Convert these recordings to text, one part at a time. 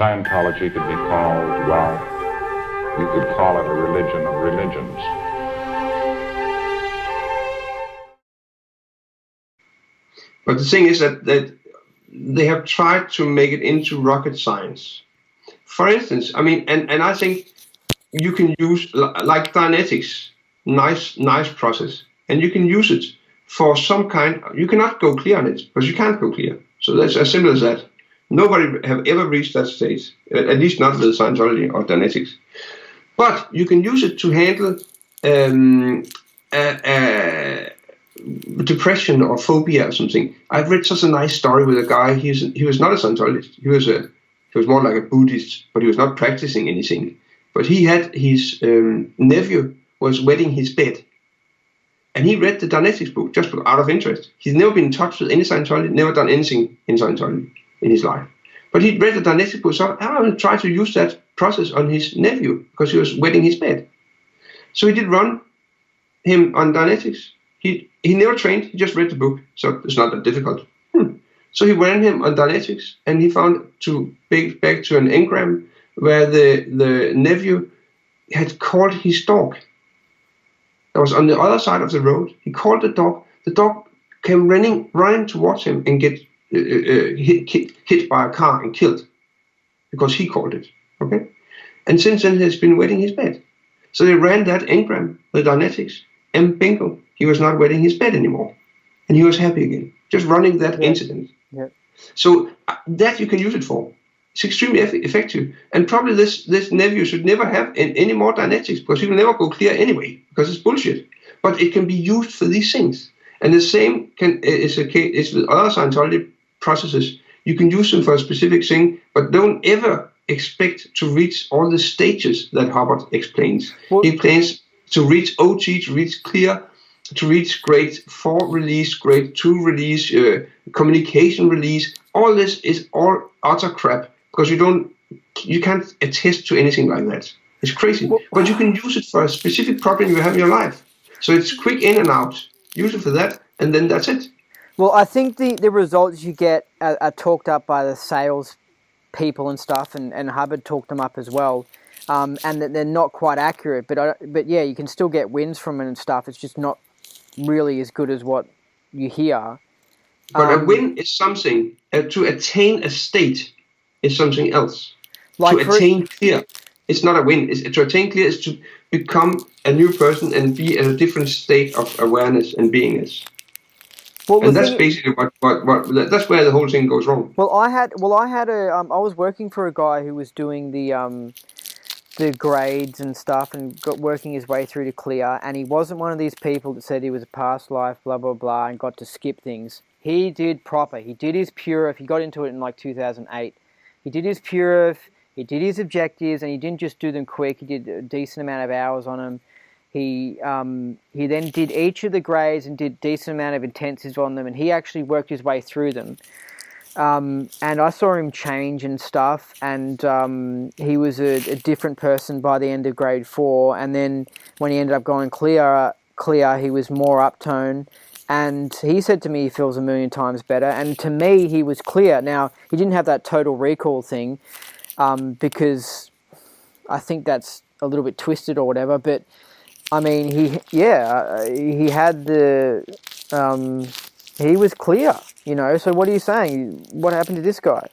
Scientology could be called, well, you could call it a religion of religions. But the thing is that they have tried to make it into rocket science. For instance, I mean, and I think you can use, like Dianetics, nice process, and you can use it for some kind. You cannot go clear on it, because you can't go clear. So that's as simple as that. Nobody have ever reached that stage, at least not with Scientology or Dianetics. But you can use it to handle depression or phobia or something. I've read such a nice story with a guy. He was not a Scientologist. He was more like a Buddhist, but he was not practicing anything. But he had his nephew was wetting his bed, and he read the Dianetics book just out of interest. He's never been in touch with any Scientology, never done anything in Scientology in his life. But he read the Dianetics book, so I will try to use that process on his nephew because he was wetting his bed. So he did run him on Dianetics. He never trained, he just read the book, so it's not that difficult. So he ran him on Dianetics, and he found back to an engram where the nephew had called his dog. That was on the other side of the road. He called the dog. The dog came running towards him and get hit by a car and killed because he called it. Okay, and since then he's been wetting his bed. So they ran that engram with Dianetics, and bingo, he was not wetting his bed anymore, and he was happy again. Just running that incident. Yeah. So that you can use it for. It's extremely effective, and probably this nephew should never have any more Dianetics because he will never go clear anyway because it's bullshit. But it can be used for these things, and the same is with other Scientology processes. You can use them for a specific thing, but don't ever expect to reach all the stages that Hubbard explains. Well, he plans to reach OT, to reach clear, to reach grade 4 release, grade 2 release, communication release. All this is all utter crap because you can't attest to anything like that. It's crazy. Well, but you can use it for a specific problem you have in your life. So it's quick in and out. Use it for that, and then that's it. Well, I think the results you get are talked up by the sales people and stuff, and Hubbard talked them up as well, and that they're not quite accurate. But yeah, you can still get wins from it and stuff. It's just not really as good as what you hear. But a win is something. To attain a state is something else. Like to attain clear, it's not a win. To attain clear is to become a new person and be in a different state of awareness and beingness. Well, and that's basically what that's where the whole thing goes wrong. Well, I was working for a guy who was doing the grades and stuff and working his way through to clear, and he wasn't one of these people that said he was a past life, blah, blah, blah, and got to skip things. He did proper. He did his Purif. He got into it in like 2008. He did his Purif, he did his objectives, and he didn't just do them quick. He did a decent amount of hours on them. He then did each of the grades and did a decent amount of intensives on them, and he actually worked his way through them. And I saw him change and stuff, and he was a different person by the end of grade 4, and then when he ended up going clear, he was more uptone, and he said to me he feels 1,000,000 times better, and to me he was clear. Now, he didn't have that total recall thing, because I think that's a little bit twisted or whatever, but I mean, he had he was clear, you know. So what are you saying? What happened to this guy?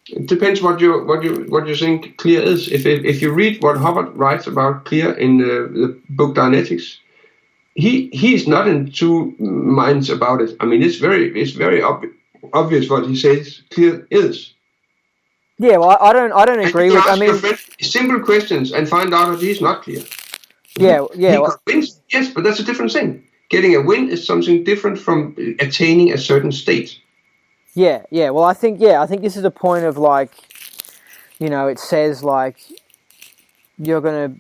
It depends what you think clear is. If you read what Hubbard writes about clear in the book Dianetics, he's not in two minds about it. I mean, it's very obvious what he says clear is. Yeah, well, I don't agree with. I mean, simple questions and find out that he's not clear. Yeah. Wins, yes, but that's a different thing. Getting a win is something different from attaining a certain state. Yeah. Well, I think this is a point of, like, you know, it says like you're gonna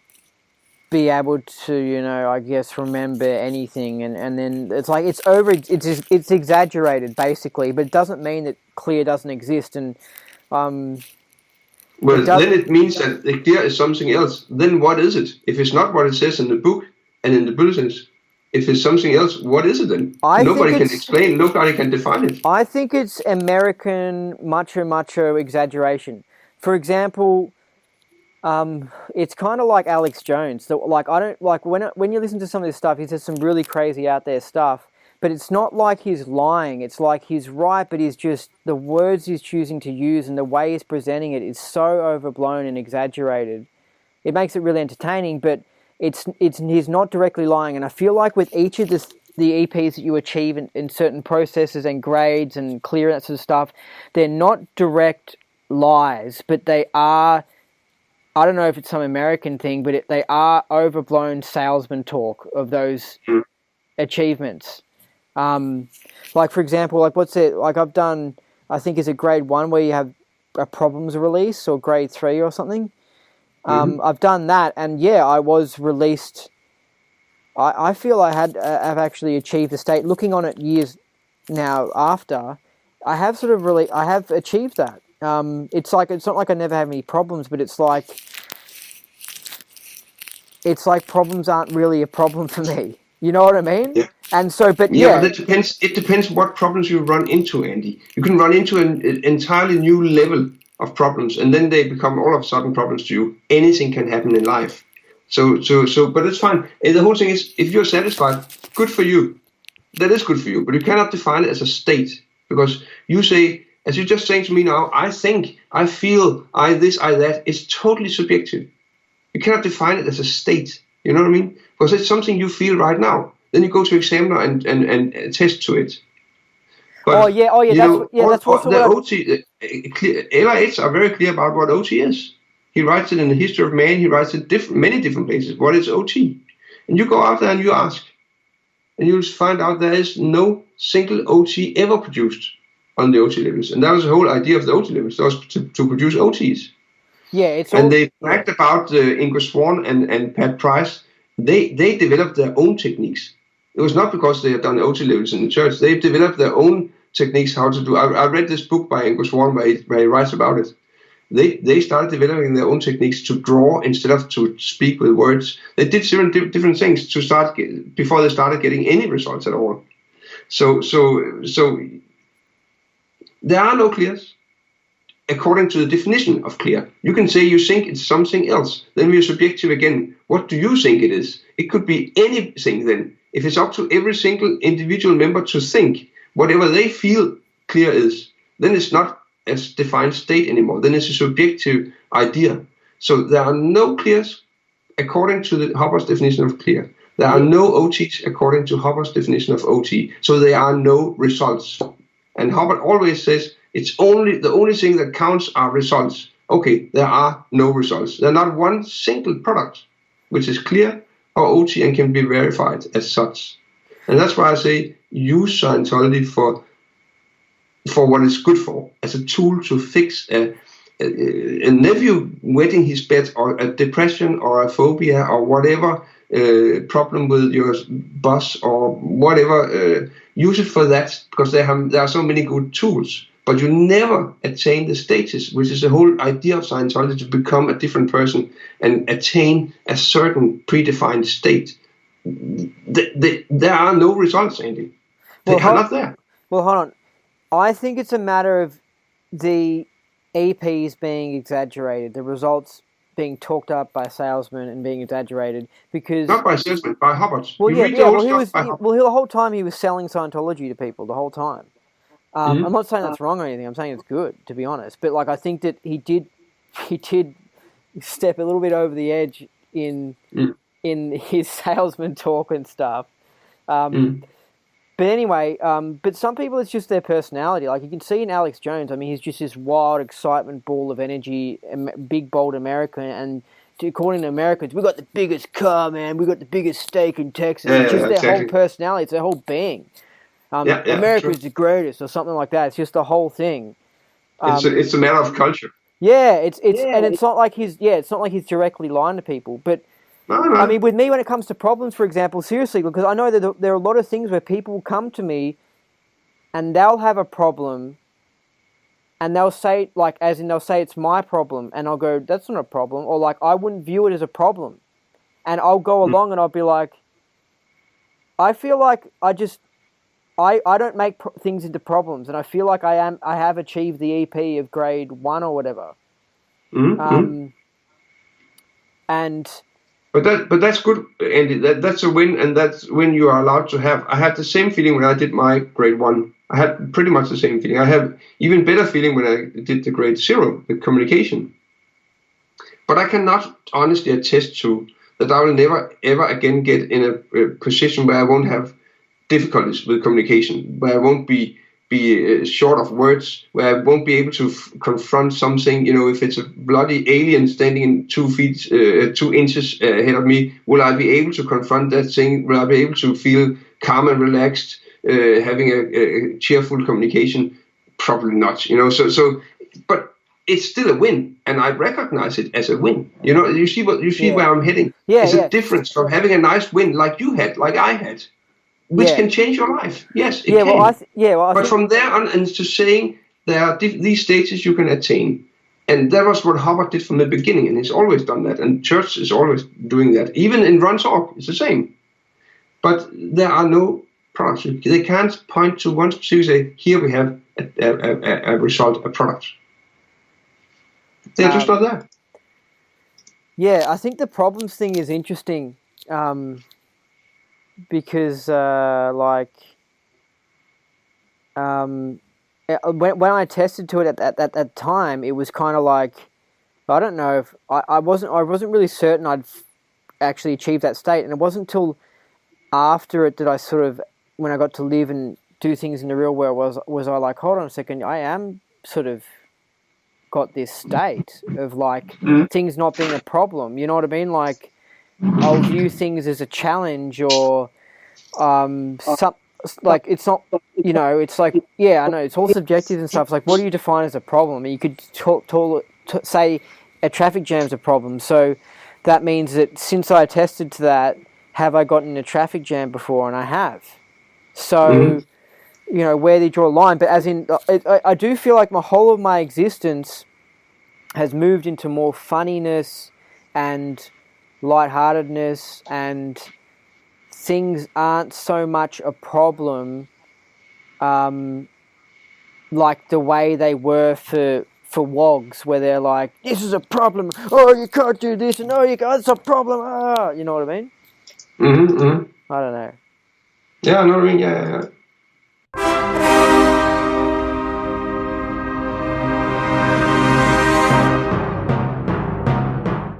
be able to, you know, I guess remember anything, and then it's like it's exaggerated basically, but it doesn't mean that clear doesn't exist. And well, then it means that the clear is something else. Then what is it? If it's not what it says in the book and in the bulletins, If it's something else, what is it then? Nobody can explain. Nobody can define it. I think it's American macho exaggeration. For example, it's kind of like Alex Jones. So, like, I don't like when you listen to some of this stuff. He says some really crazy out there stuff, but it's not like he's lying. It's like he's right, but he's just the words he's choosing to use and the way he's presenting it is so overblown and exaggerated. It makes it really entertaining, but he's not directly lying. And I feel like with each of the EPs that you achieve in certain processes and grades and clear and that sort of stuff, they're not direct lies, but they are. I don't know if it's some American thing, but they are overblown salesman talk of those achievements. Like, for example, like what's it? Like I've done, I think is a grade 1 where you have a problems release, or grade 3 or something. I've done that, and yeah, I was released. I feel have actually achieved the state. Looking on it years now after, I have achieved that. It's not like I never have any problems, but it's like problems aren't really a problem for me. You know what I mean? Yeah. And so, but it depends. It depends what problems you run into, Andy. You can run into an entirely new level of problems, and then they become all of a sudden problems to you. Anything can happen in life. So, but it's fine. And the whole thing is, if you're satisfied, good for you. That is good for you, but you cannot define it as a state, because you say, as you're just saying to me now, I think, I feel, I this, I that. It's totally subjective. You cannot define it as a state. You know what I mean? Because it's something you feel right now. Then you go to examiner and attest to it. But, that's also the OT. LIH are very clear about what OT is. He writes it in the History of Man. He writes it many different places. What is OT? And you go out there and you ask, and you'll find out there is no single OT ever produced on the OT levels. And that was the whole idea of the OT levels. That was to produce OTs. Yeah, they bragged about Ingo Swann and Pat Price. They developed their own techniques. It was not because they had done OT levels in the church. They developed their own techniques how to do. I read this book by Ingo Swann where he writes about it. They started developing their own techniques to draw instead of to speak with words. They did different things before they started getting any results at all. So there are no clears according to the definition of clear. You can say you think it's something else. Then we are subjective again. What do you think it is? It could be anything then. If it's up to every single individual member to think whatever they feel clear is, then it's not a defined state anymore. Then it's a subjective idea. So there are no clears according to Hubbard's definition of clear. There are no OTs according to Hubbard's definition of OT. So there are no results. And Hubbard always says the only thing that counts are results. Okay, there are no results. There are not one single product which is clear or OT and can be verified as such. And that's why I say use Scientology for what it's good for, as a tool to fix a nephew wetting his bed, or a depression, or a phobia, or whatever problem with your boss, or whatever. Use it for that, because there are so many good tools. But you never attain the status, which is the whole idea of Scientology, to become a different person and attain a certain predefined state. There are no results, Andy. They are not there. Well, hold on. I think it's a matter of the EPs being exaggerated, the results being talked up by salesmen and being exaggerated, because not by salesmen, by Hubbard. The whole time he was selling Scientology to people, the whole time. I'm not saying that's wrong or anything. I'm saying it's good, to be honest. But like, I think that he did step a little bit over the edge in his salesman talk and stuff. But anyway, but some people, it's just their personality. Like, you can see in Alex Jones, I mean, he's just this wild excitement ball of energy, big, bold American. And according to Americans, we got the biggest car, man. We got the biggest steak in Texas. It's just their whole personality. It's their whole being. America's the greatest, or something like that. It's just the whole thing. It's a matter of culture. Yeah, and it's not like he's directly lying to people, but. No. I mean, with me, when it comes to problems, for example, seriously, because I know that there are a lot of things where people come to me and they'll have a problem and they'll say, like, as in they'll say it's my problem, and I'll go, that's not a problem, or like, I wouldn't view it as a problem. And I'll go along and I'll be like, I feel like I don't make things into problems, and I feel like I have achieved the EP of grade 1 or whatever. Mm-hmm. And But that's good, Andy. That's a win, and that's when you are allowed to have. I had the same feeling when I did my grade 1. I had pretty much the same feeling. I have even better feeling when I did the grade 0, the communication. But I cannot honestly attest to that I will never ever again get in a position where I won't have difficulties with communication, where I won't be short of words, where I won't be able to confront something. If it's a bloody alien standing in 2 inches ahead of me, will I be able to confront that thing? Will I be able to feel calm and relaxed, having a cheerful communication? Probably not. But it's still a win, and I recognize it as a win. You see where I'm heading. Yeah, it's a difference from having a nice win like you had, like I had, which can change your life. Yes, it can. But from there on, and to saying there are these stages you can attain, and that was what Hubbard did from the beginning, and he's always done that, and Church is always doing that. Even in Run Talk, it's the same. But there are no products. They can't point to one specific say, here we have a result, a product. They're just not there. Yeah, I think the problems thing is interesting because, when I tested to it at that time, it was kind of like, I don't know if I wasn't really certain I'd actually achieved that state, and it wasn't until after it that I sort of, when I got to live and do things in the real world, was I like, hold on a second, I am sort of got this state of like things not being a problem. You know what I mean? Like, I'll view things as a challenge or like it's not. It's like, yeah, I know it's all subjective and stuff. It's like, what do you define as a problem? You could say a traffic jam's a problem. So that means that since I attested to that, have I gotten in a traffic jam before? And I have. So. Where they draw a line, but as in, I do feel like my whole of my existence has moved into more funniness and lightheartedness, and things aren't so much a problem, like the way they were for WOGs, where they're like, this is a problem, oh, you can't do this, and oh, you can't, it's a problem, you know what I mean? Mm-hmm. I don't know. Yeah, I know what I mean, yeah.